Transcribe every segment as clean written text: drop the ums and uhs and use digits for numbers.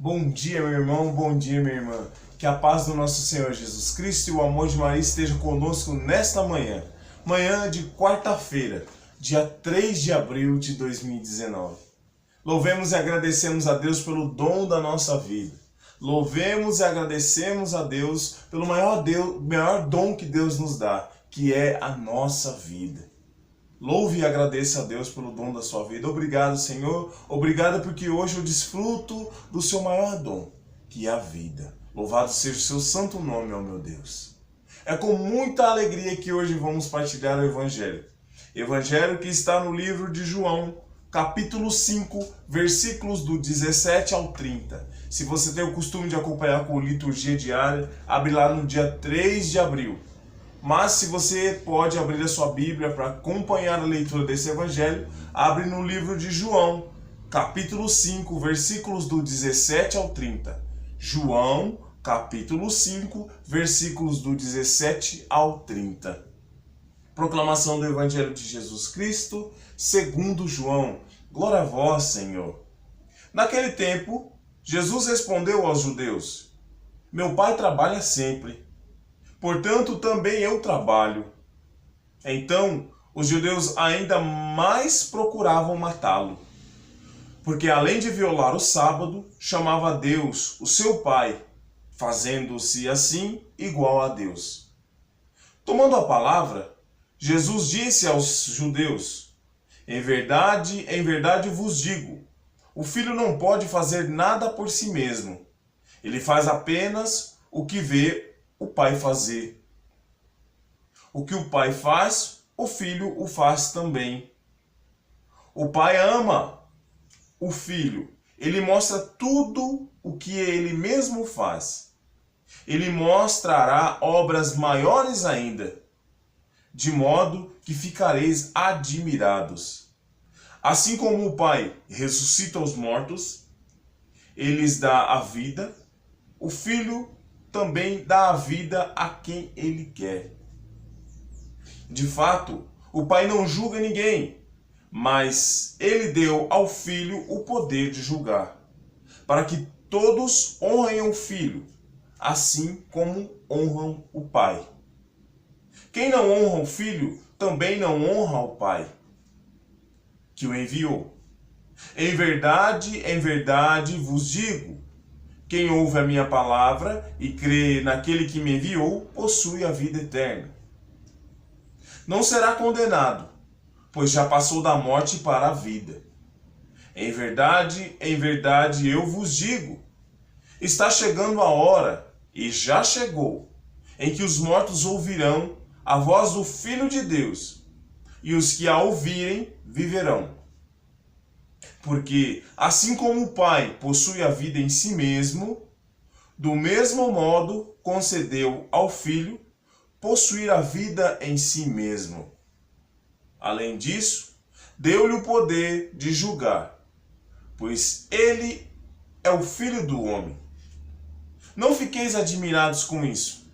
Bom dia, meu irmão, bom dia, minha irmã. Que a paz do nosso Senhor Jesus Cristo e o amor de Maria estejam conosco nesta manhã. Manhã de quarta-feira, dia 3 de abril de 2019. Louvemos e agradecemos a Deus pelo dom da nossa vida. Louvemos e agradecemos a Deus pelo maior dom que Deus nos dá, que é a nossa vida. Louve e agradeça a Deus pelo dom da sua vida. Obrigado, Senhor. Obrigado porque hoje eu desfruto do seu maior dom, que é a vida. Louvado seja o seu santo nome, ó meu Deus. É com muita alegria que hoje vamos partilhar o Evangelho. Evangelho que está no livro de João, capítulo 5, versículos do 17 ao 30. Se você tem o costume de acompanhar com liturgia diária, abre lá no dia 3 de abril. Mas se você pode abrir a sua Bíblia para acompanhar a leitura desse Evangelho, abre no livro de João, capítulo 5, versículos do 17 ao 30. João, capítulo 5, versículos do 17 ao 30. Proclamação do Evangelho de Jesus Cristo, segundo João. Glória a vós, Senhor. Naquele tempo, Jesus respondeu aos judeus: Meu Pai trabalha sempre. Portanto, também eu trabalho. Então, os judeus ainda mais procuravam matá-lo, porque além de violar o sábado, chamava a Deus, o seu Pai, fazendo-se assim igual a Deus. Tomando a palavra, Jesus disse aos judeus: em verdade vos digo, o Filho não pode fazer nada por si mesmo. Ele faz apenas o que vê o Pai fazer. O que o Pai faz, o Filho o faz também. O Pai ama o Filho. Ele mostra tudo o que ele mesmo faz. Ele mostrará obras maiores ainda, de modo que ficareis admirados. Assim como o Pai ressuscita os mortos, ele lhes dá a vida, o Filho também dá a vida a quem ele quer. De fato, o Pai não julga ninguém, mas ele deu ao Filho o poder de julgar, para que todos honrem o Filho, assim como honram o Pai. Quem não honra o Filho, também não honra o Pai, que o enviou. Em verdade vos digo, quem ouve a minha palavra e crê naquele que me enviou, possui a vida eterna. Não será condenado, pois já passou da morte para a vida. Em verdade eu vos digo, está chegando a hora, e já chegou, em que os mortos ouvirão a voz do Filho de Deus, e os que a ouvirem viverão. Porque, assim como o Pai possui a vida em si mesmo, do mesmo modo concedeu ao Filho possuir a vida em si mesmo. Além disso, deu-lhe o poder de julgar, pois ele é o Filho do homem. Não fiqueis admirados com isso,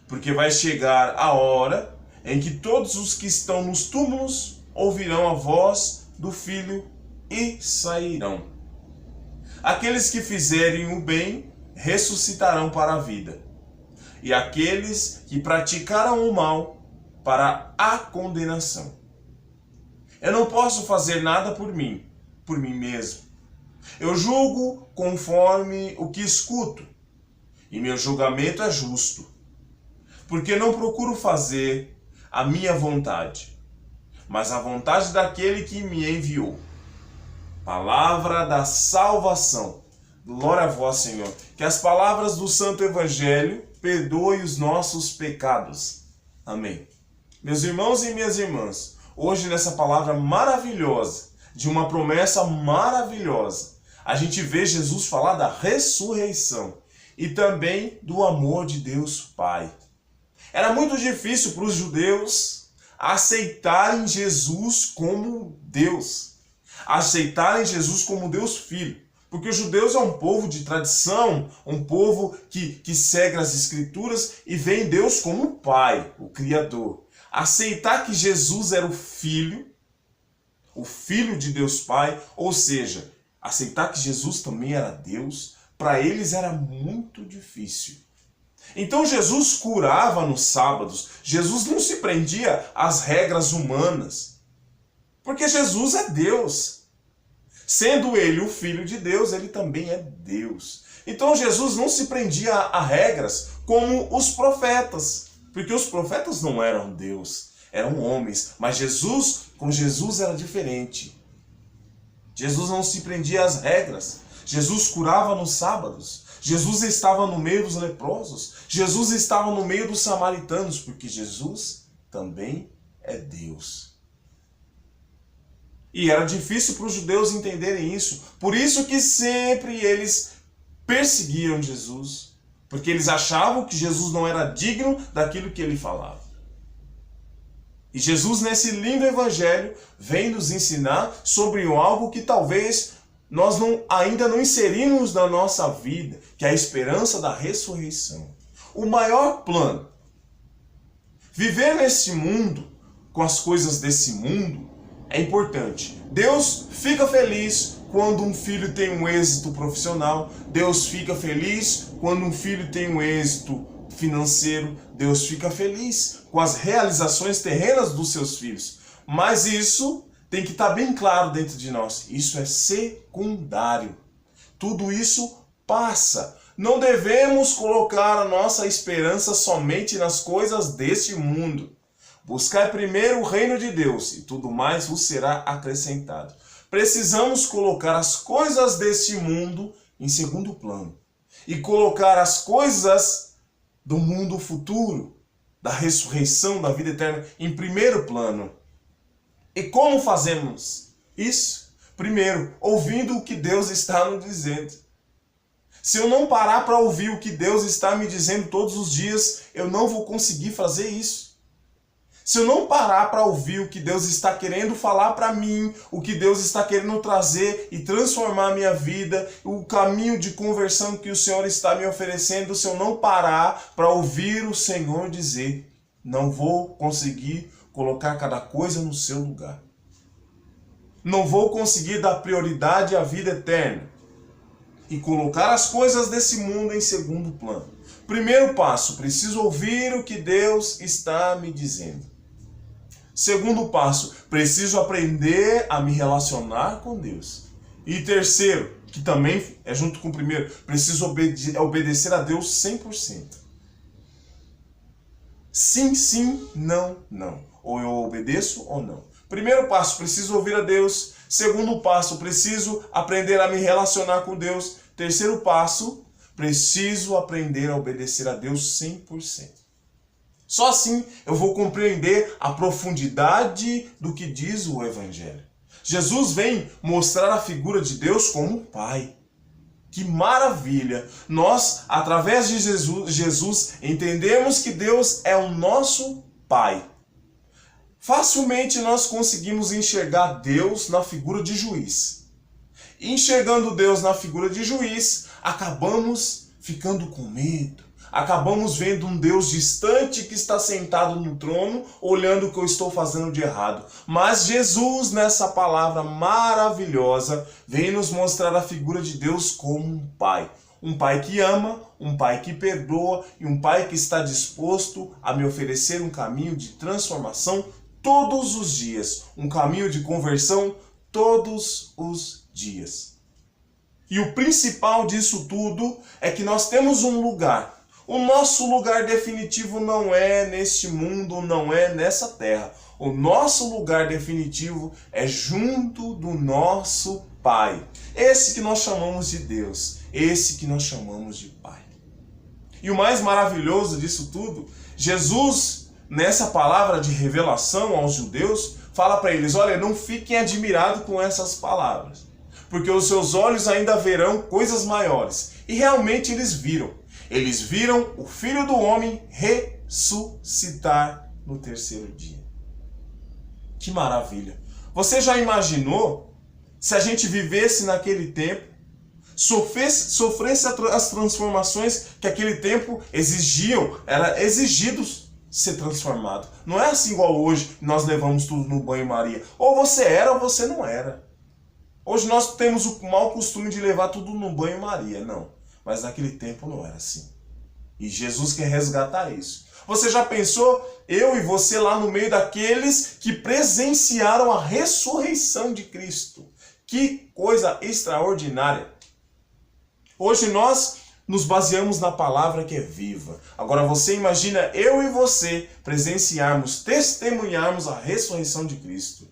porque vai chegar a hora em que todos os que estão nos túmulos ouvirão a voz do Filho e sairão. Aqueles que fizerem o bem ressuscitarão para a vida, e aqueles que praticaram o mal para a condenação. Eu não posso fazer nada por mim mesmo. Eu julgo conforme o que escuto, e meu julgamento é justo, porque não procuro fazer a minha vontade, mas a vontade daquele que me enviou. Palavra da salvação. Glória a vós, Senhor. Que as palavras do Santo Evangelho perdoem os nossos pecados. Amém. Meus irmãos e minhas irmãs, hoje nessa palavra maravilhosa, de uma promessa maravilhosa, a gente vê Jesus falar da ressurreição e também do amor de Deus Pai. Era muito difícil para os judeus aceitarem Jesus como Deus, aceitarem Jesus como Deus Filho. Porque os judeus é um povo de tradição, um povo que segue as Escrituras e vê em Deus como o Pai, o Criador. Aceitar que Jesus era o Filho de Deus Pai, ou seja, aceitar que Jesus também era Deus, para eles era muito difícil. Então Jesus curava nos sábados. Jesus não se prendia às regras humanas, porque Jesus é Deus. Sendo ele o Filho de Deus, ele também é Deus. Então Jesus não se prendia a regras como os profetas, porque os profetas não eram Deus, eram homens. Mas com Jesus era diferente. Jesus não se prendia às regras. Jesus curava nos sábados. Jesus estava no meio dos leprosos. Jesus estava no meio dos samaritanos, porque Jesus também é Deus. E era difícil para os judeus entenderem isso. Por isso que sempre eles perseguiam Jesus, porque eles achavam que Jesus não era digno daquilo que ele falava. E Jesus, nesse lindo evangelho, vem nos ensinar sobre algo que talvez nós ainda não inserimos na nossa vida, que é a esperança da ressurreição. O maior plano. Viver nesse mundo, com as coisas desse mundo, é importante. Deus fica feliz quando um filho tem um êxito profissional. Deus fica feliz quando um filho tem um êxito financeiro. Deus fica feliz com as realizações terrenas dos seus filhos. Mas isso tem que estar bem claro dentro de nós. Isso é secundário. Tudo isso passa. Não devemos colocar a nossa esperança somente nas coisas deste mundo. Buscar primeiro o reino de Deus e tudo mais vos será acrescentado. Precisamos colocar as coisas deste mundo em segundo plano e colocar as coisas do mundo futuro, da ressurreição, da vida eterna, em primeiro plano. E como fazemos isso? Primeiro, ouvindo o que Deus está nos dizendo. Se eu não parar para ouvir o que Deus está me dizendo todos os dias, eu não vou conseguir fazer isso. Se eu não parar para ouvir o que Deus está querendo falar para mim, o que Deus está querendo trazer e transformar a minha vida, o caminho de conversão que o Senhor está me oferecendo, se eu não parar para ouvir o Senhor dizer, não vou conseguir colocar cada coisa no seu lugar. Não vou conseguir dar prioridade à vida eterna e colocar as coisas desse mundo em segundo plano. Primeiro passo, preciso ouvir o que Deus está me dizendo. Segundo passo, preciso aprender a me relacionar com Deus. E terceiro, que também é junto com o primeiro, preciso obedecer a Deus 100%. Sim, sim, não, não. Ou eu obedeço ou não. Primeiro passo, preciso ouvir a Deus. Segundo passo, preciso aprender a me relacionar com Deus. Terceiro passo, preciso aprender a obedecer a Deus 100%. Só assim eu vou compreender a profundidade do que diz o Evangelho. Jesus vem mostrar a figura de Deus como Pai. Que maravilha! Nós, através de Jesus, entendemos que Deus é o nosso Pai. Facilmente nós conseguimos enxergar Deus na figura de juiz. Enxergando Deus na figura de juiz, acabamos ficando com medo. Acabamos vendo um Deus distante que está sentado no trono, olhando o que eu estou fazendo de errado. Mas Jesus, nessa palavra maravilhosa, vem nos mostrar a figura de Deus como um Pai. Um Pai que ama, um Pai que perdoa e um Pai que está disposto a me oferecer um caminho de transformação todos os dias. Um caminho de conversão todos os dias. E o principal disso tudo é que nós temos um lugar. O nosso lugar definitivo não é neste mundo, não é nessa terra. O nosso lugar definitivo é junto do nosso Pai. Esse que nós chamamos de Deus, esse que nós chamamos de Pai. E o mais maravilhoso disso tudo, Jesus, nessa palavra de revelação aos judeus, fala para eles, olha, não fiquem admirados com essas palavras, porque os seus olhos ainda verão coisas maiores. E realmente eles viram. Eles viram o Filho do Homem ressuscitar no terceiro dia. Que maravilha! Você já imaginou se a gente vivesse naquele tempo, sofresse as transformações que aquele tempo exigiam, era exigido ser transformado. Não é assim igual hoje, nós levamos tudo no banho-maria. Ou você era ou você não era. Hoje nós temos o mau costume de levar tudo no banho-maria, não. Mas naquele tempo não era assim. E Jesus quer resgatar isso. Você já pensou, eu e você lá no meio daqueles que presenciaram a ressurreição de Cristo? Que coisa extraordinária. Hoje nós nos baseamos na palavra que é viva. Agora você imagina eu e você presenciarmos, testemunharmos a ressurreição de Cristo.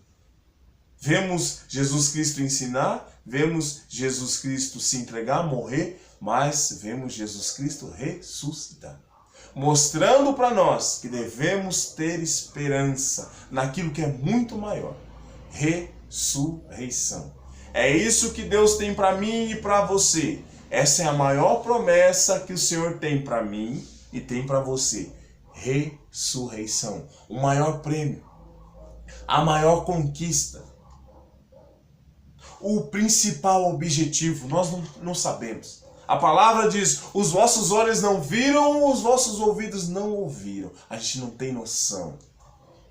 Vemos Jesus Cristo ensinar, vemos Jesus Cristo se entregar, morrer, mas vemos Jesus Cristo ressuscitar. Mostrando para nós que devemos ter esperança naquilo que é muito maior. Ressurreição. É isso que Deus tem para mim e para você. Essa é a maior promessa que o Senhor tem para mim e tem para você. Ressurreição. O maior prêmio. A maior conquista. O principal objetivo, nós não sabemos. A palavra diz, os vossos olhos não viram, os vossos ouvidos não ouviram. A gente não tem noção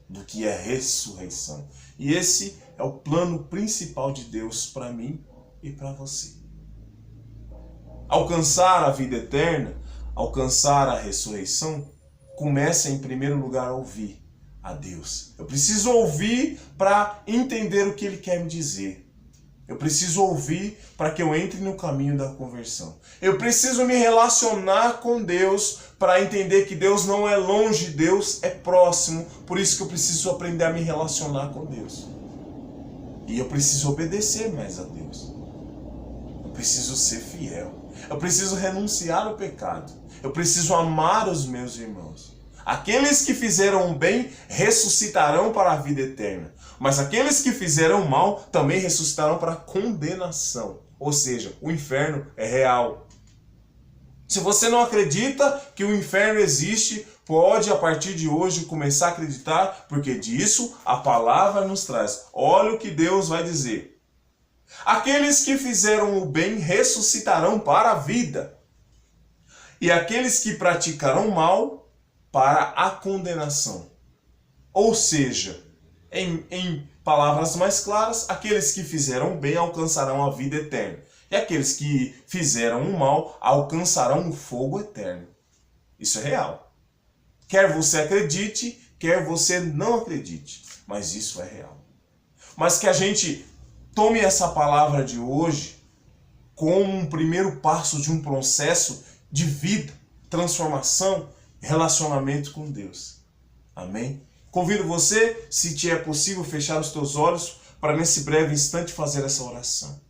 do que é ressurreição. E esse é o plano principal de Deus para mim e para você. Alcançar a vida eterna, alcançar a ressurreição, começa em primeiro lugar a ouvir a Deus. Eu preciso ouvir para entender o que Ele quer me dizer. Eu preciso ouvir para que eu entre no caminho da conversão. Eu preciso me relacionar com Deus para entender que Deus não é longe, Deus é próximo. Por isso que eu preciso aprender a me relacionar com Deus. E eu preciso obedecer mais a Deus. Eu preciso ser fiel. Eu preciso renunciar ao pecado. Eu preciso amar os meus irmãos. Aqueles que fizeram o bem ressuscitarão para a vida eterna. Mas aqueles que fizeram o mal também ressuscitarão para a condenação. Ou seja, o inferno é real. Se você não acredita que o inferno existe, pode a partir de hoje começar a acreditar, porque disso a palavra nos traz. Olha o que Deus vai dizer. Aqueles que fizeram o bem ressuscitarão para a vida. E aqueles que praticarão o mal para a condenação. Ou seja, em palavras mais claras, aqueles que fizeram bem alcançarão a vida eterna. E aqueles que fizeram o mal alcançarão o fogo eterno. Isso é real. Quer você acredite, quer você não acredite. Mas isso é real. Mas que a gente tome essa palavra de hoje como um primeiro passo de um processo de vida, transformação, relacionamento com Deus. Amém? Convido você, se te é possível, fechar os teus olhos para nesse breve instante fazer essa oração.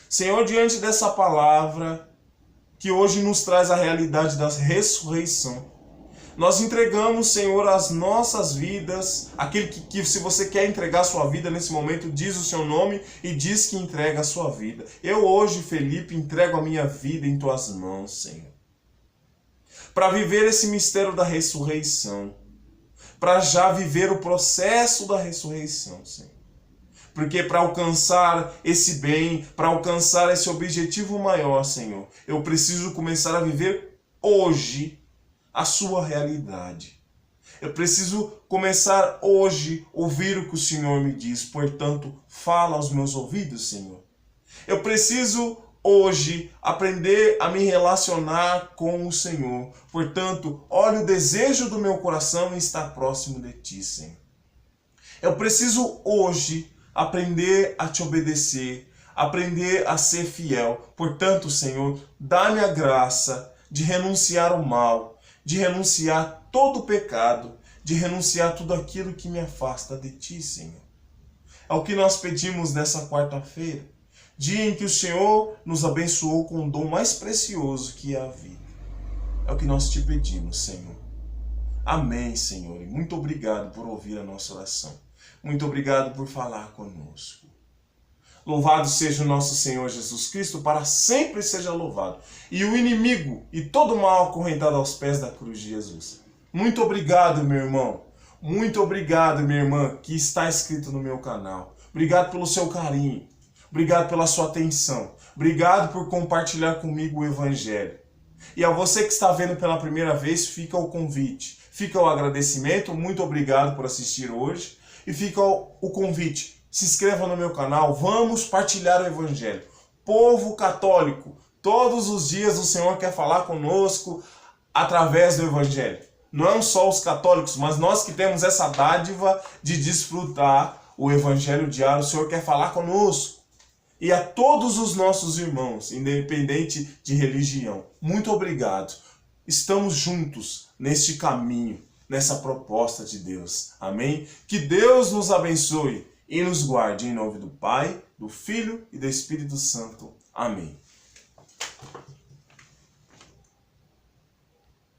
Senhor, diante dessa palavra que hoje nos traz a realidade da ressurreição, nós entregamos, Senhor, as nossas vidas, aquele que se você quer entregar a sua vida nesse momento, diz o seu nome e diz que entrega a sua vida. Eu hoje, Felipe, entrego a minha vida em tuas mãos, Senhor. Para viver esse mistério da ressurreição. Para já viver o processo da ressurreição, Senhor. Porque para alcançar esse bem, para alcançar esse objetivo maior, Senhor, eu preciso começar a viver hoje a sua realidade. Eu preciso começar hoje a ouvir o que o Senhor me diz. Portanto, fala aos meus ouvidos, Senhor. Eu preciso hoje aprender a me relacionar com o Senhor. Portanto, olha o desejo do meu coração em estar próximo de Ti, Senhor. Eu preciso hoje aprender a Te obedecer, aprender a ser fiel. Portanto, Senhor, dá-me a graça de renunciar ao mal, de renunciar todo o pecado, de renunciar tudo aquilo que me afasta de Ti, Senhor. É o que nós pedimos nessa quarta-feira, dia em que o Senhor nos abençoou com o dom mais precioso que é a vida. É o que nós te pedimos, Senhor. Amém, Senhor. E muito obrigado por ouvir a nossa oração. Muito obrigado por falar conosco. Louvado seja o nosso Senhor Jesus Cristo, para sempre seja louvado. E o inimigo e todo mal acorrentado aos pés da cruz de Jesus. Muito obrigado, meu irmão. Muito obrigado, minha irmã, que está inscrito no meu canal. Obrigado pelo seu carinho. Obrigado pela sua atenção. Obrigado por compartilhar comigo o Evangelho. E a você que está vendo pela primeira vez, fica o convite. Fica o agradecimento. Muito obrigado por assistir hoje. E fica o convite. Se inscreva no meu canal. Vamos partilhar o Evangelho. Povo católico, Todos os dias o Senhor quer falar conosco através do Evangelho. Não só os católicos, mas nós que temos essa dádiva de desfrutar o Evangelho diário, o Senhor quer falar conosco. E a todos os nossos irmãos, independente de religião, muito obrigado. Estamos juntos neste caminho, nessa proposta de Deus. Amém? Que Deus nos abençoe e nos guarde em nome do Pai, do Filho e do Espírito Santo. Amém.